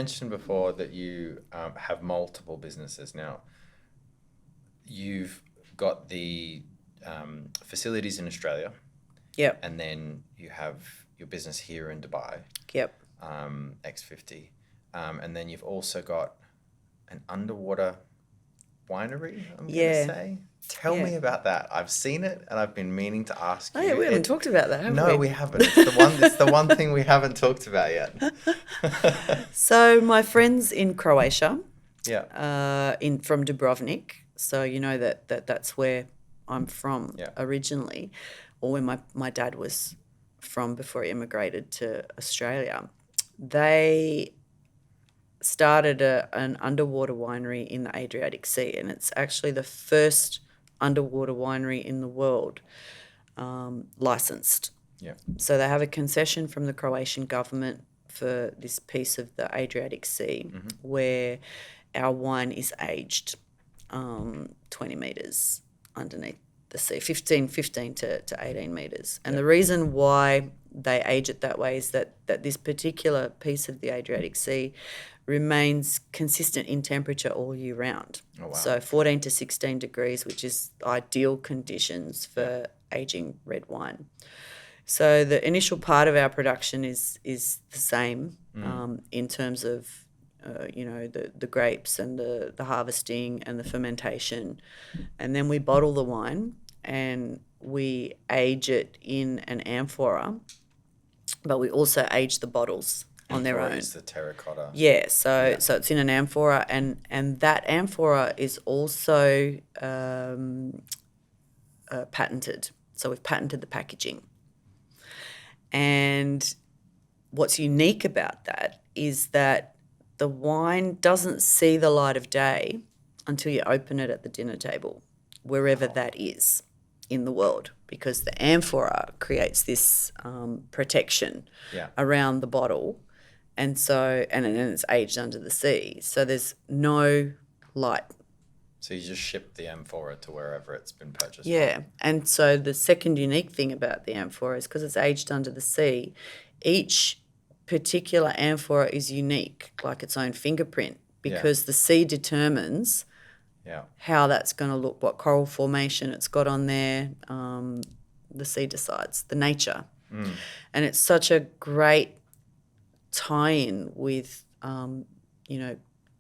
mentioned before that you have multiple businesses now. You've got the facilities in Australia. Yep. And then you have your business here in Dubai. Yep. X50. And then you've also got an underwater winery, I'm going to say. Tell me about that. I've seen it and I've been meaning to ask you. Oh, yeah, we haven't talked about that, have we? No, we haven't. It's the one thing we haven't talked about yet. So my friends in Croatia, Yeah. from Dubrovnik, so you know that's where I'm from originally, or where my dad was from before he immigrated to Australia. They started an underwater winery in the Adriatic Sea, and it's actually the first underwater winery in the world licensed. Yeah. So they have a concession from the Croatian government for this piece of the Adriatic Sea where our wine is aged 20 metres underneath the sea, 15 to 18 metres. And the reason why they age it that way is that this particular piece of the Adriatic Sea remains consistent in temperature all year round. Oh, wow. So 14 to 16 degrees, which is ideal conditions for aging red wine. So the initial part of our production is the same in terms of the grapes and the harvesting and the fermentation, and then we bottle the wine and we age it in an amphora, but we also age the bottles on their own. Is the terracotta. Yeah, so it's in an amphora, and that amphora is also patented. So we've patented the packaging. And what's unique about that is that the wine doesn't see the light of day until you open it at the dinner table, wherever that is in the world, because the amphora creates this protection around the bottle, and it's aged under the sea, so there's no light. So you just ship the amphora to wherever it's been purchased. Yeah, and so the second unique thing about the amphora is because it's aged under the sea, each particular amphora is unique, like its own fingerprint, because the sea determines how that's going to look, what coral formation it's got on there. The sea decides, the nature. And it's such a great tie-in with,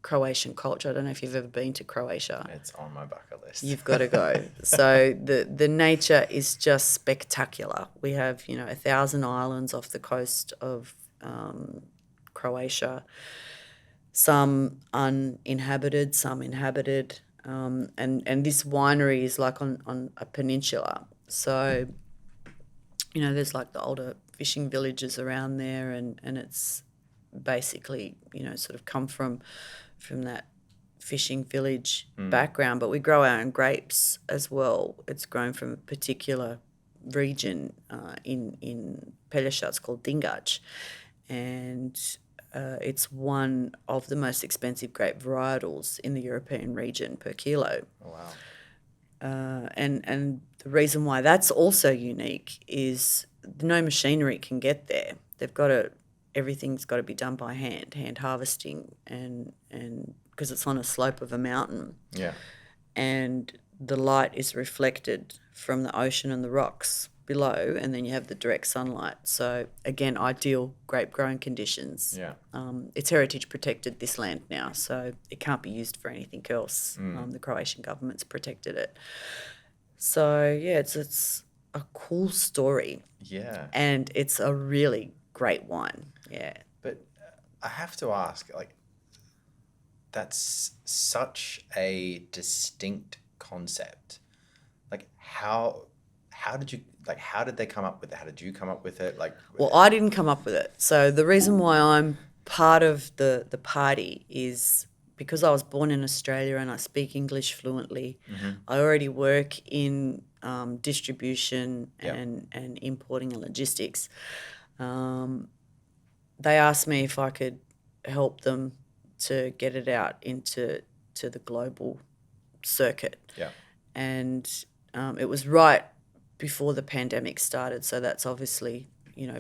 Croatian culture. I don't know if you've ever been to Croatia. It's on my bucket list. You've got to go. So the nature is just spectacular. We have, 1,000 islands off the coast of Croatia, some uninhabited, some inhabited, and this winery is like on a peninsula. So, there's like the older fishing villages around there, and it's basically, sort of come from that fishing village background. But we grow our own grapes as well. It's grown from a particular region in Pelješac. It's called Dingač, and it's one of the most expensive grape varietals in the European region per kilo. Oh, wow. And the reason why that's also unique is no machinery can get there. Everything's got to be done by hand harvesting, and because it's on a slope of a mountain. Yeah. And the light is reflected from the ocean and the rocks below, and then you have the direct sunlight. So again, ideal grape growing conditions. Yeah. It's heritage protected, this land now, so it can't be used for anything else. The Croatian government's protected it. So yeah, it's a cool story. Yeah. And it's a really great wine. Yeah. But I have to ask, that's such a distinct concept. How did they come up with it? How did you come up with it? Well, I didn't come up with it. So the reason why I'm part of the party is because I was born in Australia and I speak English fluently. I already work in distribution and importing and logistics. They asked me if I could help them to get it out into the global circuit. Yeah. And it was right before the pandemic started, so that's obviously,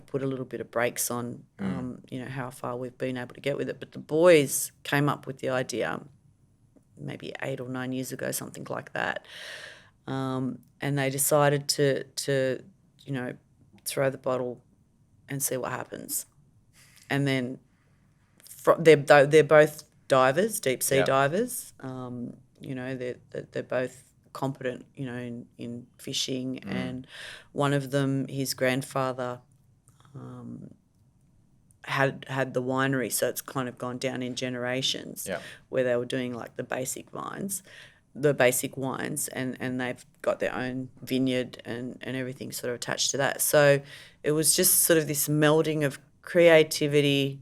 put a little bit of brakes on, how far we've been able to get with it. But the boys came up with the idea maybe 8 or 9 years ago, something like that. And they decided to throw the bottle and see what happens. And then they're both divers, deep sea divers. They're both competent, in fishing. And one of them, his grandfather, had the winery, so it's kind of gone down in generations, where they were doing like the basic wines, and they've got their own vineyard and everything sort of attached to that. So it was just sort of this melding of creativity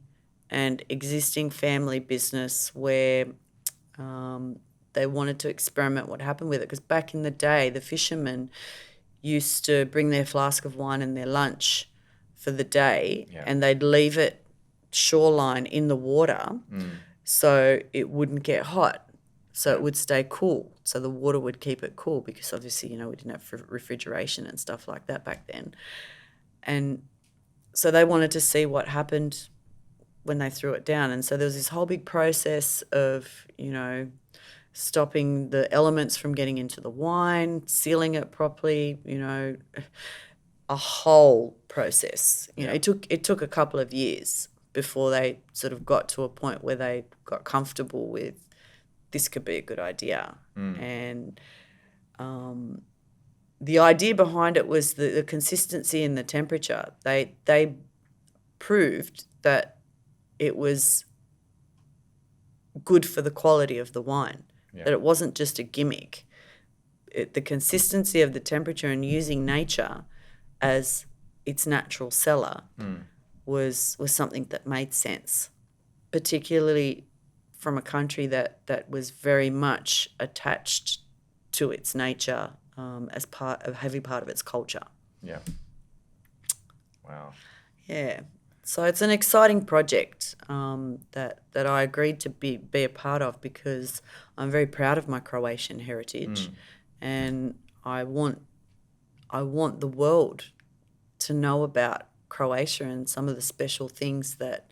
and existing family business where they wanted to experiment what happened with it. Because back in the day, the fishermen used to bring their flask of wine and their lunch for the day, and they'd leave it shoreline in the water so it wouldn't get hot, so it would stay cool, so the water would keep it cool, because obviously, we didn't have refrigeration and stuff like that back then. And so they wanted to see what happened when they threw it down. And so there was this whole big process of, stopping the elements from getting into the wine, sealing it properly, a whole process. It took a couple of years before they sort of got to a point where they got comfortable with this could be a good idea. And the idea behind it was the consistency and the temperature. They proved that it was good for the quality of the wine, that it wasn't just a gimmick. The consistency of the temperature and using nature as its natural cellar was something that made sense, particularly from a country that was very much attached to its nature as a heavy part of its culture. Yeah. Wow. Yeah. So it's an exciting project that I agreed to be a part of, because I'm very proud of my Croatian heritage, and I want the world to know about Croatia and some of the special things that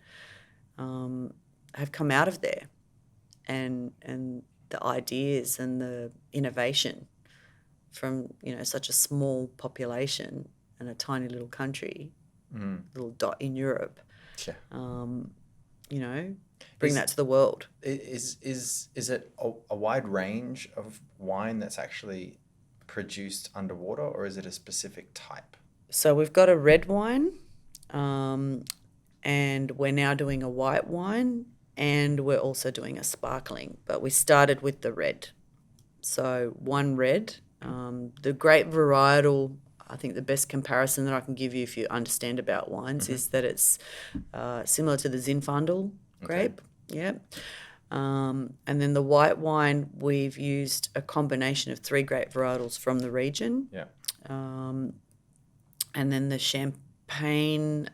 have come out of there, and the ideas and the innovation from such a small population and a tiny little country. Little dot in Europe. Bring that to the world. Is it a wide range of wine that's actually produced underwater, or is it a specific type? So we've got a red wine, and we're now doing a white wine, and we're also doing a sparkling. But we started with the red. So one red. The great varietal, I think the best comparison that I can give you if you understand about wines is that it's similar to the Zinfandel grape. Yeah. And then the white wine, we've used a combination of 3 grape varietals from the region. Yeah. And then the champagne,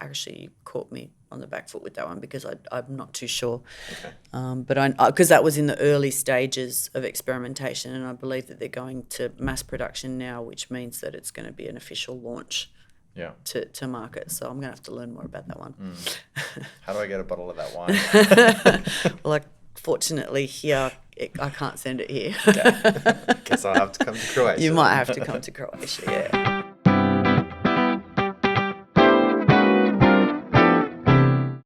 actually caught me on the back foot with that one, because I'm not too sure. Okay. But because that was in the early stages of experimentation, and I believe that they're going to mass production now, which means that it's going to be an official launch to market. So I'm going to have to learn more about that one. How do I get a bottle of that wine? Well, fortunately here, I can't send it here. Guess I'll have to come to Croatia. You might have to come to Croatia, yeah.